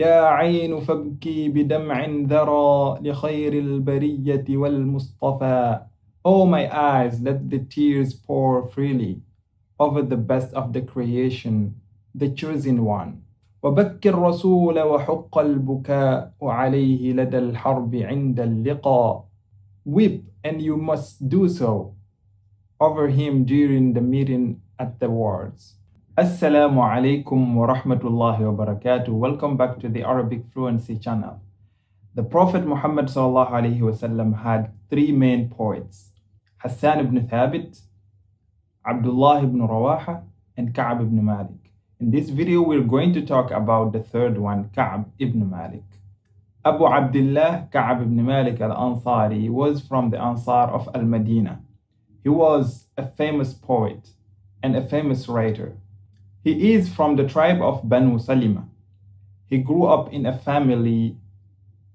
يا عين فابكي بدمع ذرى لخير البرية والمصطفى. Oh my eyes, let the tears pour freely over the best of the creation, the chosen one. وبك الرسول وحق البكاء عليه لدى الحرب عند اللقاء. Weep, and you must do so over him during the meeting at the wars. Assalamu alaikum wa rahmatullahi wa barakatuh. Welcome back to the Arabic Fluency channel. The Prophet Muhammad sallallahu alaihi wasallam had three main poets: Hassan ibn Thabit, Abdullah ibn Rawaha, and Kaʿab ibn Mālik. In this video, we're going to talk about the third one, Kaʿab ibn Mālik. Abu Abdullah Kaʿab ibn Mālik al-Ansari was from the Ansar of Al-Madinah. He was a famous poet and a famous writer. He is from the tribe of Banu Salima. He grew up in a family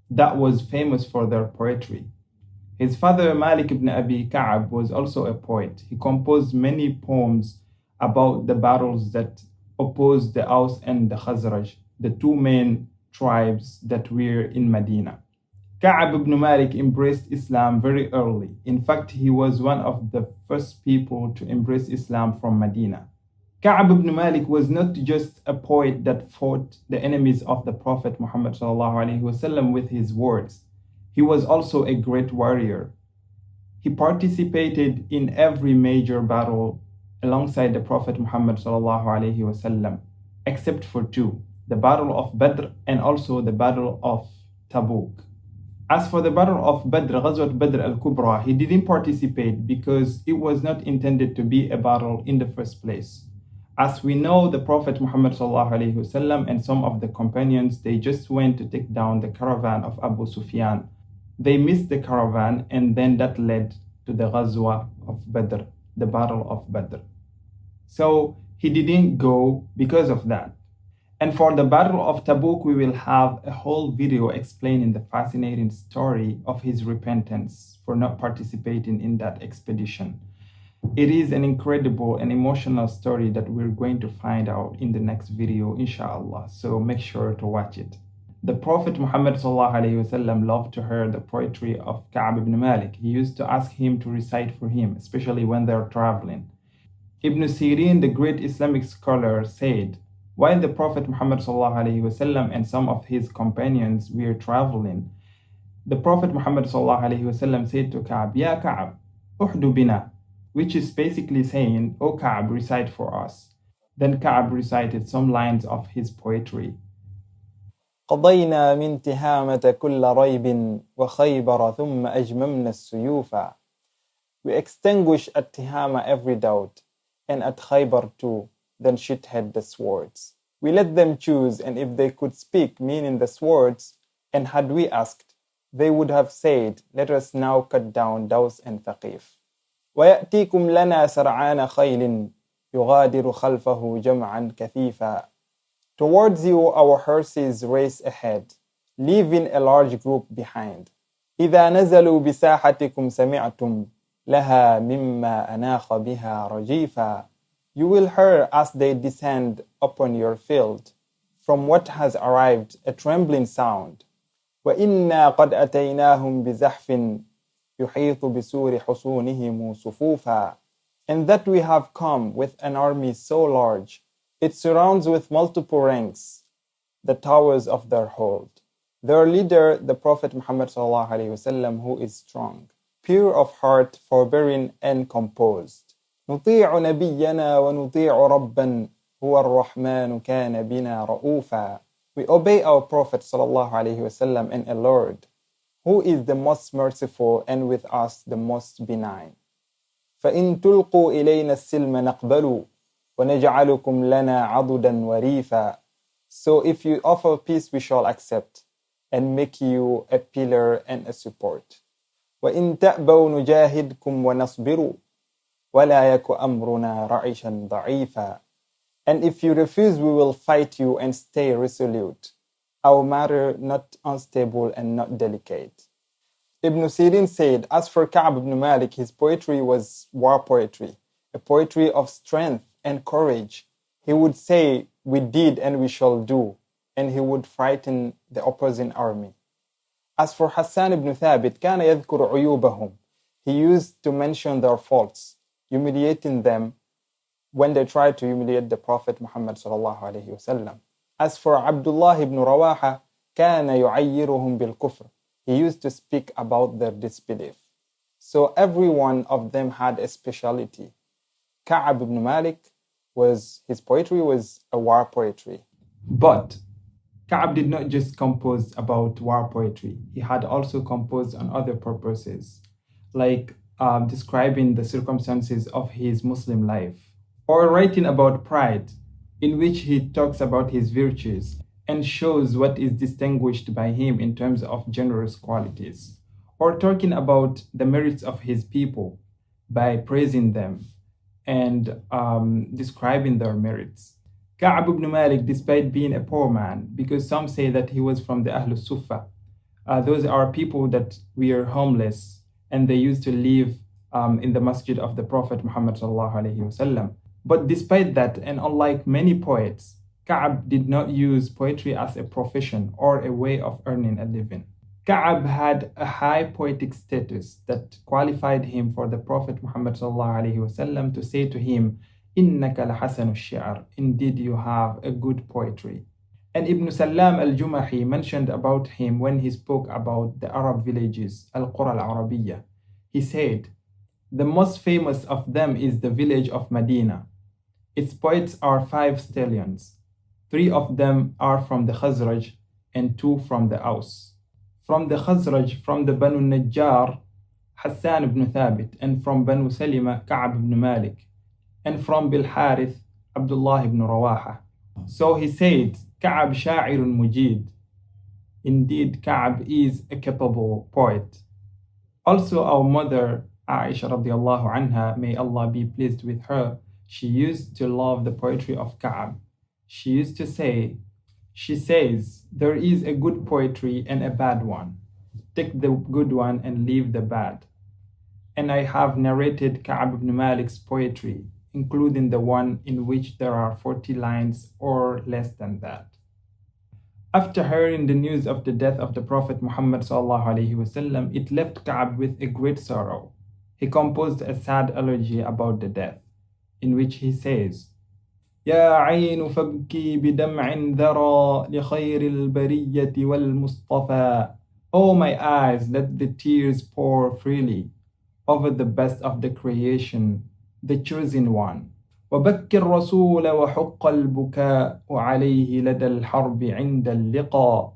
that was famous for their poetry. His father, Malik ibn Abi Kaʿab, was also a poet. He composed many poems about the battles that opposed the Aus and the Khazraj, the two main tribes that were in Medina. Kaʿab ibn Mālik embraced Islam very early. In fact, he was one of the first people to embrace Islam from Medina. Kaʿab ibn Mālik was not just a poet that fought the enemies of the Prophet Muhammad ﷺ with his words. He was also a great warrior. He participated in every major battle alongside the Prophet Muhammad ﷺ, except for two, the Battle of Badr and also the Battle of Tabuk. As for the Battle of Badr, Ghazwat Badr al-Kubra, he didn't participate because it was not intended to be a battle in the first place. As we know, the Prophet Muhammad ﷺ and some of the companions, they just went to take down the caravan of Abu Sufyan. They missed the caravan, and then that led to the Ghazwa of Badr, the Battle of Badr. So he didn't go because of that. And for the Battle of Tabuk, we will have a whole video explaining the fascinating story of his repentance for not participating in that expedition. It is an incredible and emotional story that we're going to find out in the next video, inshallah. So make sure to watch it. The Prophet Muhammad ﷺ loved to hear the poetry of Kaʿab ibn Mālik. He used to ask him to recite for him, especially when they're traveling. Ibn Sirin, the great Islamic scholar, said, while the Prophet Muhammad ﷺ and some of his companions were traveling, the Prophet Muhammad ﷺ said to Kaʿab, Ya Kaʿab, uhdu bina, which is basically saying, O Kaʿab, recite for us. Then Kaʿab recited some lines of his poetry. قضينا من تهامة كل ريب وخيبر ثم أجممنا السيوف. We extinguish at Tihama every doubt, and at Khaybar too, then shithead the swords. We let them choose, and if they could speak, meaning the swords, and had we asked, they would have said, let us now cut down Daws and Thaqif. ويأتيكم لنا سرعان خيل يغادر خلفه جمعا كثيفا. Towards you our horses race ahead, leaving a large group behind. إذا نزلوا بساحتكم سمعتم لها مما أناخ بها رجيفا. You will hear as they descend upon your field, from what has arrived a trembling sound. وإنا قد أتيناهم بزحف يحيط بسور حصونهم صفوفا. And that we have come with an army so large, it surrounds with multiple ranks the towers of their hold. Their leader, the Prophet Muhammad ﷺ, who is strong, pure of heart, forbearing and composed. نطيع نبينا ونطيع ربا هو الرحمن كان بنا رؤوفا. We obey our Prophet ﷺ and a Lord, who is the most merciful and with us the most benign. فإن تلقوا إلينا السلم نقبل وَنَجْعَلُكُمْ لَنَا عَضُدًا وَرِيفًا. So if you offer peace, we shall accept, and make you a pillar and a support. وَإِن تَأْبَوْا نُجَاهِدْكُمْ وَنَصْبِرُوا وَلَا يَكُ أَمْرُنَا رَعِشًا ضَعِيفًا. And if you refuse, we will fight you and stay resolute, our matter not unstable and not delicate. Ibn Sirin said, as for Kaʿab ibn Mālik, his poetry was war poetry, a poetry of strength and courage. He would say, we did and we shall do, and he would frighten the opposing army. As for Hassan ibn Thabit, كان يذكر عيوبهم. He used to mention their faults, humiliating them when they tried to humiliate the Prophet Muhammad sallallahu alaihi wasallam. As for Abdullah ibn Rawaha, كان يعيرهم بالكفر. He used to speak about their disbelief. So every one of them had a speciality. Kaʿab ibn Mālik, his poetry was a war poetry. But Kaʿab did not just compose about war poetry. He had also composed on other purposes, like describing the circumstances of his Muslim life, or writing about pride, in which he talks about his virtues and shows what is distinguished by him in terms of generous qualities, or talking about the merits of his people by praising them and describing their merits. Kaʿab ibn Mālik, despite being a poor man, because some say that he was from the Ahlul Sufa, those are people that were homeless and they used to live in the masjid of the Prophet Muhammad sallallahu alaihi wasallam. But despite that, and unlike many poets, Kaʿab did not use poetry as a profession or a way of earning a living. Kaʿab had a high poetic status that qualified him for the Prophet Muhammad ﷺ to say to him, إِنَّكَ لَحَسَنُ الشِّعْرِ. Indeed, you have a good poetry. And Ibn Salam al-Jumahi mentioned about him when he spoke about the Arab villages, al-Qura al-Arabiyya. He said, the most famous of them is the village of Medina. Its poets are 5 stallions. 3 of them are from the Khazraj and 2 from the Aus. From the Khazraj, from the Banu Najjar, Hassan ibn Thabit, and from Banu Salima, Kaʿab ibn Mālik, and from Bil Harith, Abdullah ibn Rawaha. So he said, Kaʿab sha'irun mujid. Indeed, Kaʿab is a capable poet. Also, our mother, Aisha radiallahu anha, may Allah be pleased with her, she used to love the poetry of Kaʿab. She says, there is a good poetry and a bad one. Take the good one and leave the bad. And I have narrated Kaʿab ibn Mālik's poetry, including the one in which there are 40 lines or less than that. After hearing the news of the death of the Prophet Muhammad ﷺ, it left Kaʿab with a great sorrow. He composed a sad elegy about the death, in which he says, يا عين فابكي بدمع ذرى لخير البرية والمصطفى. Oh my eyes, let the tears pour freely over the best of the creation, the chosen one. وبكي الرسول وحق البكاء عليه لدى الحرب عند اللقاء.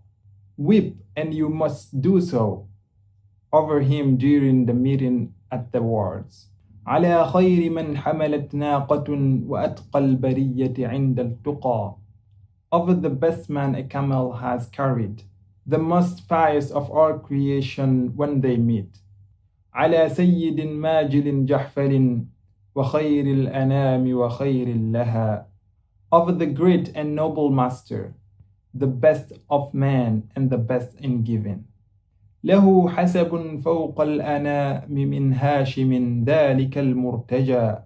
Weep, and you must do so, over him during the meeting at the wars. على خير من حملت ناقة وأتقى البرية عند التقى. Over the best man a camel has carried, the most pious of all creation when they meet. على سيد ماجل جحفل وخير الأنام وخير لها. Over the great and noble master, the best of man and the best in giving. له حسب فوق الأنام من هاشم ذلك المرتجى.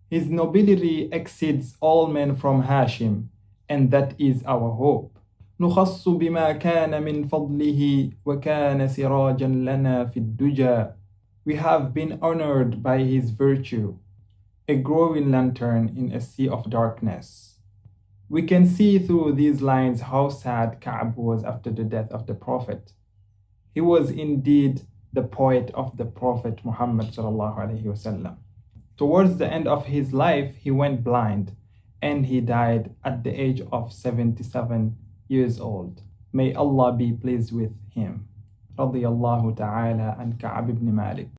His nobility exceeds all men from Hashim, and that is our hope. نخص بما كان من فضله وكان سراجا لنا في الدجى. We have been honored by his virtue, a growing lantern in a sea of darkness. We can see through these lines how sad Kaʿab was after the death of the Prophet. He was indeed the poet of the Prophet Muhammad ﷺ. Towards the end of his life, he went blind, and he died at the age of 77 years old. May Allah be pleased with him. رضي الله تعالى عن كعب بن مالك.